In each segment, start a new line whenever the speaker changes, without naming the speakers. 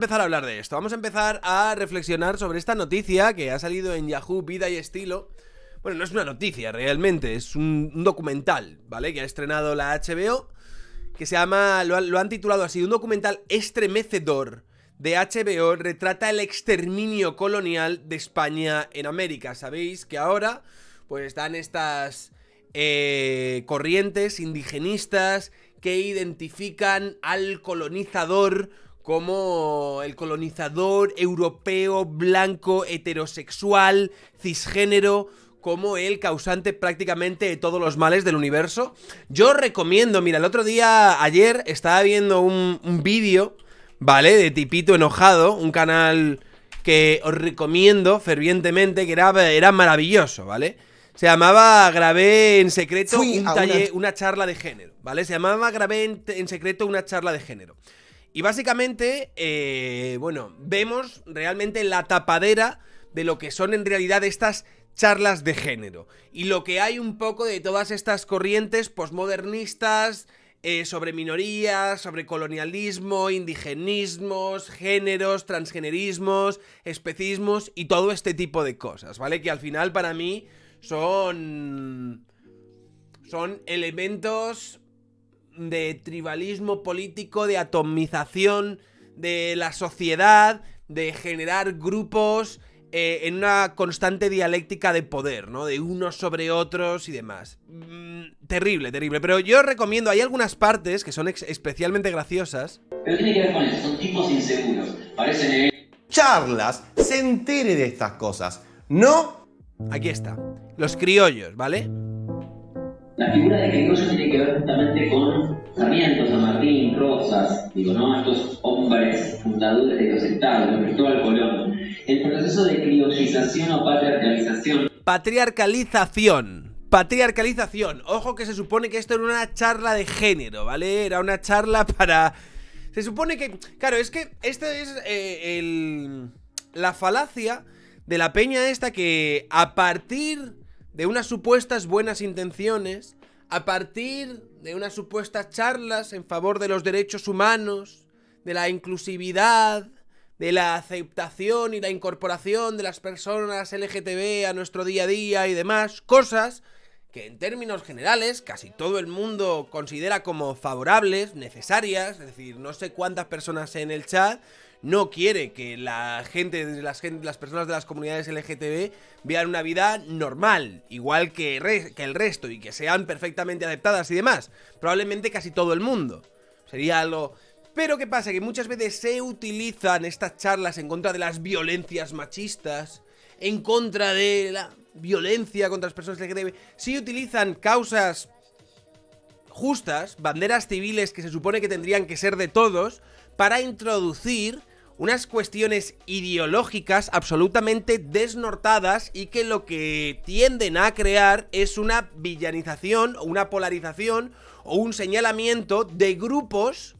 Empezar a hablar de esto. Vamos a empezar a reflexionar sobre esta noticia que ha salido en Yahoo Vida y Estilo. Bueno, no es una noticia realmente, es un documental, ¿vale? Que ha estrenado la HBO, que se llama, lo han titulado así, un documental estremecedor de HBO retrata el exterminio colonial de España en América. Sabéis que ahora pues están estas corrientes indigenistas que identifican al colonizador como el colonizador europeo, blanco, heterosexual, cisgénero, como el causante prácticamente de todos los males del universo. Yo recomiendo, mira, el otro día, ayer, estaba viendo un vídeo, ¿vale? De Tipito Enojado, un canal que os recomiendo fervientemente, que era maravilloso, ¿vale? Se llamaba Grabé en secreto una charla de género, ¿vale? Se llamaba Grabé en secreto una charla de género. Y básicamente, bueno, vemos realmente la tapadera de lo que son en realidad estas charlas de género. Y lo que hay un poco de todas estas corrientes posmodernistas sobre minorías, sobre colonialismo, indigenismos, géneros, transgenerismos, especismos y todo este tipo de cosas, ¿vale? Que al final para mí son elementos de tribalismo político, de atomización de la sociedad, de generar grupos en una constante dialéctica de poder, ¿no? De unos sobre otros y demás. Terrible, terrible. Pero yo recomiendo, hay algunas partes que son especialmente graciosas.
Pero tiene que ver con eso, son tipos inseguros. Parecen
charlas se entere de estas cosas. No.
Aquí está. Los criollos, ¿vale?
La figura de criollo tiene que ver justamente con Sarmiento, San Martín, Rosas, digo, ¿no? Estos hombres fundadores de los estados, Cristóbal Colón. El proceso de criollización o patriarcalización.
Patriarcalización. Ojo que se supone que esto era una charla de género, ¿vale? Era una charla para... Se supone que... Claro, es que esta es la falacia de la peña esta que a partir de unas supuestas buenas intenciones, a partir de unas supuestas charlas en favor de los derechos humanos, de la inclusividad, de la aceptación y la incorporación de las personas LGTB a nuestro día a día y demás, cosas que en términos generales casi todo el mundo considera como favorables, necesarias, es decir, no sé cuántas personas en el chat no quiere que las personas de las comunidades LGTB vean una vida normal, igual que el resto, y que sean perfectamente aceptadas y demás. Probablemente casi todo el mundo. Sería algo... Pero ¿qué pasa? Que muchas veces se utilizan estas charlas en contra de las violencias machistas, en contra de la violencia contra las personas LGTB. Sí utilizan causas justas, banderas civiles que se supone que tendrían que ser de todos, para introducir unas cuestiones ideológicas absolutamente desnortadas y que lo que tienden a crear es una villanización, o una polarización o un señalamiento de grupos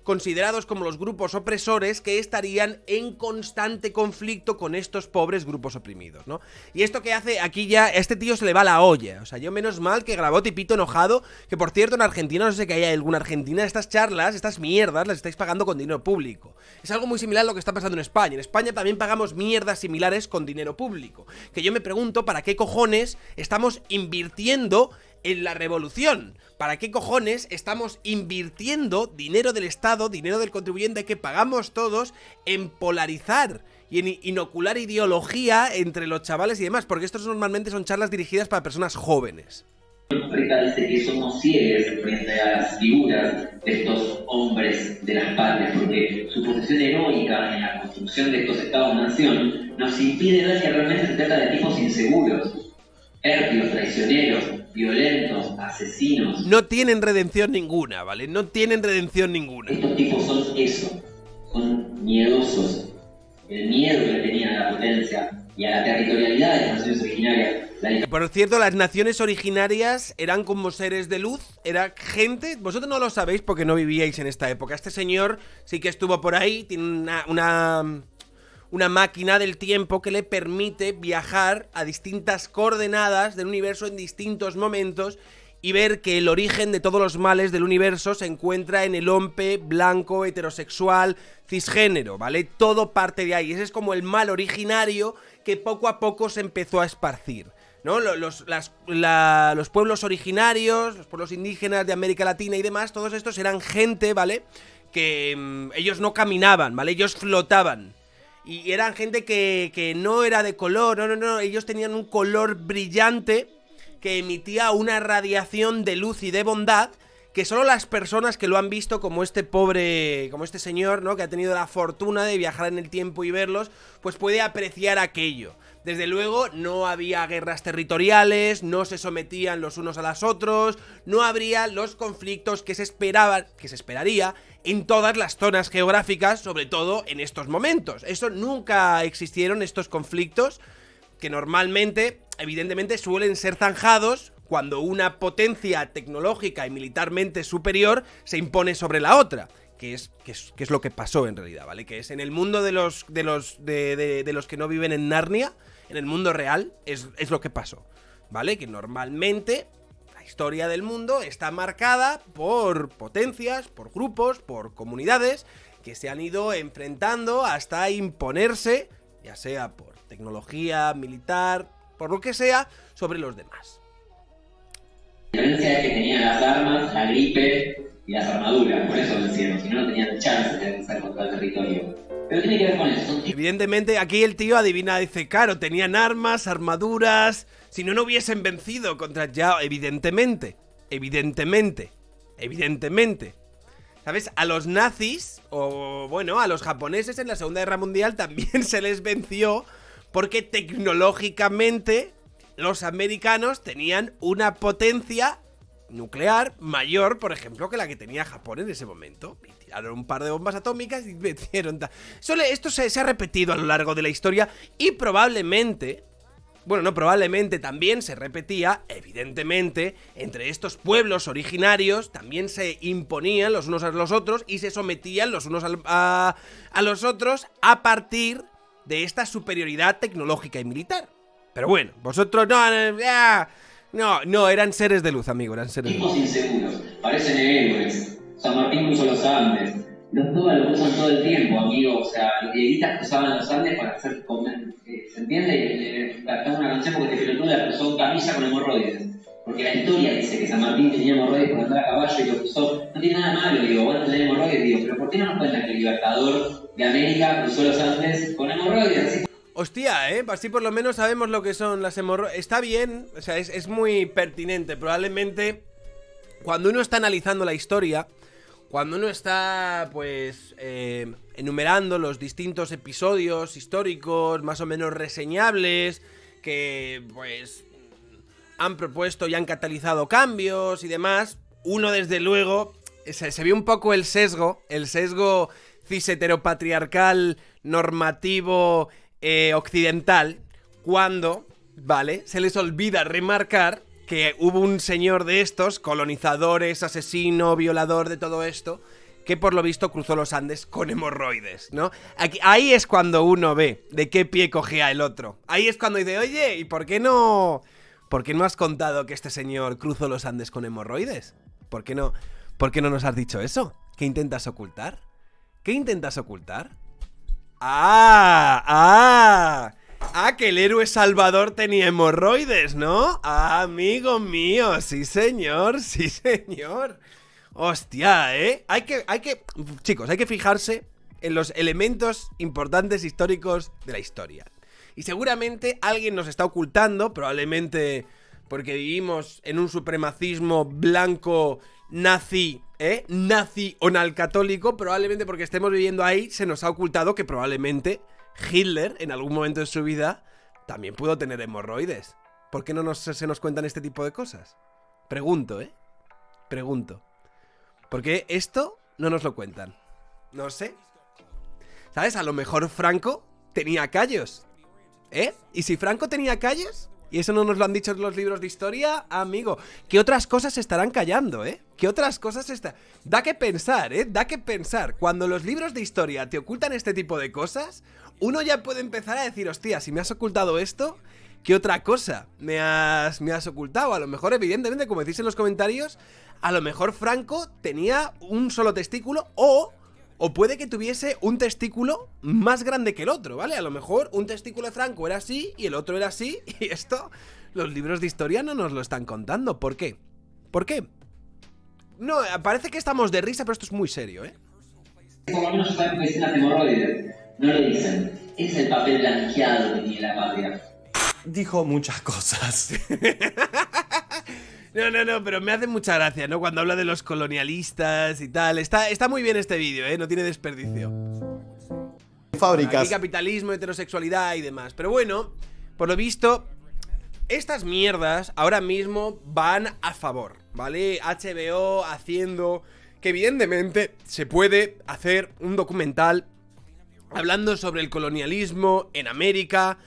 considerados como los grupos opresores que estarían en constante conflicto con estos pobres grupos oprimidos, ¿no? Y esto que hace aquí ya, a este tío se le va la olla. O sea, yo menos mal que grabó Tipito Enojado, que por cierto en Argentina, no sé que haya alguna Argentina, estas charlas, estas mierdas, las estáis pagando con dinero público. Es algo muy similar a lo que está pasando en España. En España también pagamos mierdas similares con dinero público. Que yo me pregunto, ¿para qué cojones estamos invirtiendo en la revolución? ¿Para qué cojones estamos invirtiendo dinero del Estado, dinero del contribuyente que pagamos todos, en polarizar y en inocular ideología entre los chavales y demás? Porque estos normalmente son charlas dirigidas para personas jóvenes.
Rita dice que somos ciegos frente a las figuras de estos hombres de las patrias, porque su posición heroica en la construcción de estos estados-nación nos impide ver que realmente se trata de tipos inseguros, pérfidos, traicioneros, violentos, asesinos.
No tienen redención ninguna, ¿vale? No tienen redención ninguna.
Estos tipos son eso, son miedosos. El miedo que le tenían a la potencia y a la territorialidad de las naciones originarias.
Por cierto, las naciones originarias eran como seres de luz, era gente... Vosotros no lo sabéis porque no vivíais en esta época. Este señor sí que estuvo por ahí, tiene una máquina del tiempo que le permite viajar a distintas coordenadas del universo en distintos momentos y ver que el origen de todos los males del universo se encuentra en el hombre blanco, heterosexual, cisgénero, ¿vale? Todo parte de ahí. Ese es como el mal originario que poco a poco se empezó a esparcir, ¿no? Los pueblos originarios, los pueblos indígenas de América Latina y demás, todos estos eran gente, ¿vale? Que ellos no caminaban, ¿vale? Ellos flotaban. Y eran gente que no era de color, no, ellos tenían un color brillante que emitía una radiación de luz y de bondad que solo las personas que lo han visto, como este señor, ¿no? Que ha tenido la fortuna de viajar en el tiempo y verlos, pues puede apreciar aquello. Desde luego, no había guerras territoriales, no se sometían los unos a los otros, no habría los conflictos que se esperaría en todas las zonas geográficas, sobre todo en estos momentos. Eso nunca existieron, estos conflictos, que normalmente, evidentemente, suelen ser zanjados cuando una potencia tecnológica y militarmente superior se impone sobre la otra. Que es lo que pasó en realidad, ¿vale? Que es en el mundo de los que no viven en Narnia, en el mundo real, es lo que pasó, ¿vale? Que normalmente la historia del mundo está marcada por potencias, por grupos, por comunidades que se han ido enfrentando hasta imponerse, ya sea por tecnología, militar, por lo que sea, sobre los demás.
La diferencia es que tenían las armas, la gripe y las armaduras, por eso vencieron, si no, no tenían chance de avanzar contra el territorio. Pero tiene que ver con eso.
Evidentemente, aquí el tío adivina, dice, claro, tenían armas, armaduras, si no, no hubiesen vencido contra Yao, evidentemente. ¿Sabes? A los nazis, o bueno, a los japoneses en la Segunda Guerra Mundial también se les venció porque tecnológicamente los americanos tenían una potencia nuclear mayor, por ejemplo, que la que tenía Japón en ese momento. Y tiraron un par de bombas atómicas y vencieron. Esto se ha repetido a lo largo de la historia y probablemente, bueno, no probablemente, también se repetía, evidentemente, entre estos pueblos originarios también se imponían los unos a los otros y se sometían los unos a los otros a partir de esta superioridad tecnológica y militar. Pero bueno, vosotros no, eran seres de luz, amigo, eran seres de luz.
Tipos inseguros, parecen héroes. San Martín cruzó los Andes. Los tubas lo usan todo el tiempo, amigo. O sea, los dieguitas cruzaban los Andes para hacer comer. ¿Se entiende? Cantaba una canción porque este pelotudo la cruzó en camisa con hemorroides. Porque la historia dice que San Martín tenía hemorroides por andar a caballo y lo cruzó. No tiene nada malo, digo, van a tener hemorroides, digo, pero ¿por qué no nos cuentan que el Libertador de América cruzó los Andes con hemorroides? Así.
Hostia, así por lo menos sabemos lo que son las hemorroides. Está bien, o sea, es muy pertinente. Probablemente cuando uno está analizando la historia, cuando uno está, pues, enumerando los distintos episodios históricos más o menos reseñables que, pues, han propuesto y han catalizado cambios y demás, uno desde luego se ve un poco el sesgo cis heteropatriarcal normativo occidental, cuando, ¿vale? Se les olvida remarcar que hubo un señor de estos, colonizadores, asesino, violador de todo esto, que por lo visto cruzó los Andes con hemorroides, ¿no? Ahí es cuando uno ve de qué pie cogea el otro. Ahí es cuando dice, oye, ¿y por qué no has contado que este señor cruzó los Andes con hemorroides? ¿Por qué no nos has dicho eso? ¿Qué intentas ocultar? ¿Qué intentas ocultar? Que el héroe salvador tenía hemorroides, ¿no? Amigo mío, sí señor. Hostia, chicos, hay que fijarse en los elementos importantes históricos de la historia. Y seguramente alguien nos está ocultando, probablemente porque vivimos en un supremacismo blanco nazi, nazi o nalcatólico, probablemente porque estemos viviendo ahí se nos ha ocultado que probablemente Hitler, en algún momento de su vida, también pudo tener hemorroides. ¿Por qué no se nos cuentan este tipo de cosas? Pregunto. ¿Por qué esto no nos lo cuentan? No sé. ¿Sabes? A lo mejor Franco tenía callos. ¿Y si Franco tenía callos? Y eso no nos lo han dicho los libros de historia, amigo. ¿Qué otras cosas se estarán callando, ¿Qué otras cosas Da que pensar, Da que pensar. Cuando los libros de historia te ocultan este tipo de cosas, uno ya puede empezar a decir, hostia, si me has ocultado esto, ¿qué otra cosa me has ocultado? A lo mejor, evidentemente, como decís en los comentarios, a lo mejor Franco tenía un solo testículo o puede que tuviese un testículo más grande que el otro, ¿vale? A lo mejor un testículo de Franco era así y el otro era así, y esto los libros de historia no nos lo están contando. ¿Por qué? ¿Por qué? No, parece que estamos de risa, pero esto es muy serio, ¿eh?
Por lo menos saben que es una hemorroide. No lo dicen. Es el papel blanqueado que tiene la patria.
Dijo muchas cosas.
No, pero me hace mucha gracia, ¿no? Cuando habla de los colonialistas y tal. Está muy bien este vídeo, ¿eh? No tiene desperdicio.
Fábricas.
Aquí capitalismo, heterosexualidad y demás. Pero bueno, por lo visto, estas mierdas ahora mismo van a favor, ¿vale? HBO haciendo que evidentemente se puede hacer un documental hablando sobre el colonialismo en América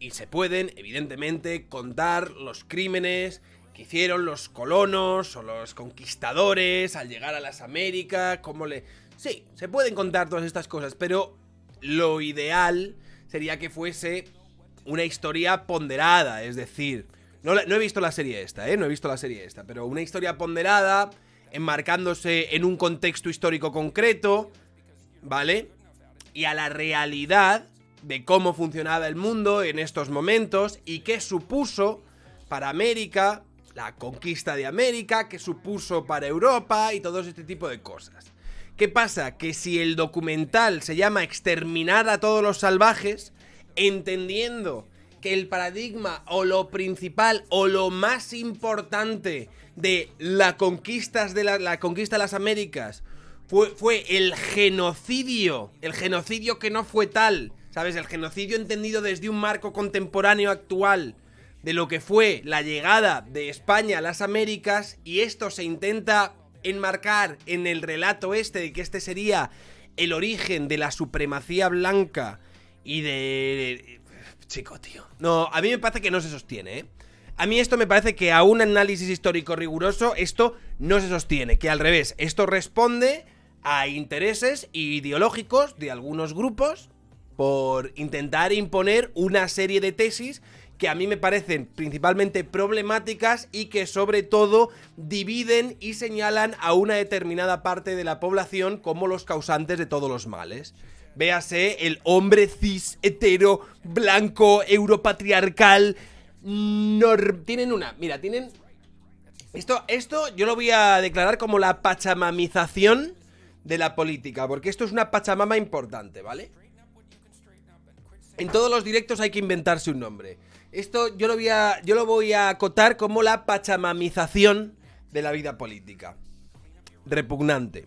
y se pueden, evidentemente, contar los crímenes que hicieron los colonos o los conquistadores al llegar a las Américas, cómo le... Sí, se pueden contar todas estas cosas, pero lo ideal sería que fuese una historia ponderada, es decir, no he visto la serie esta, no he visto la serie esta, pero una historia ponderada, enmarcándose en un contexto histórico concreto, ¿vale? Y a la realidad de cómo funcionaba el mundo en estos momentos y qué supuso para América, la conquista de América, qué supuso para Europa y todo este tipo de cosas. ¿Qué pasa? Que si el documental se llama Exterminar a todos los salvajes, entendiendo que el paradigma o lo principal o lo más importante de la conquista de las Américas fue el genocidio que no fue tal, ¿sabes? El genocidio entendido desde un marco contemporáneo actual de lo que fue la llegada de España a las Américas, y esto se intenta enmarcar en el relato este de que este sería el origen de la supremacía blanca y de... Chico, tío. No, a mí me parece que no se sostiene, ¿eh? A mí esto me parece que a un análisis histórico riguroso esto no se sostiene, que al revés, esto responde a intereses ideológicos de algunos grupos por intentar imponer una serie de tesis que a mí me parecen principalmente problemáticas y que sobre todo dividen y señalan a una determinada parte de la población como los causantes de todos los males. Véase el hombre cis, hetero, blanco, europatriarcal. Tienen una... Mira, tienen... Esto yo lo voy a declarar como la pachamamización de la política, porque esto es una pachamama importante, ¿vale? En todos los directos hay que inventarse un nombre. Esto yo lo voy a acotar como la pachamamización de la vida política. Repugnante.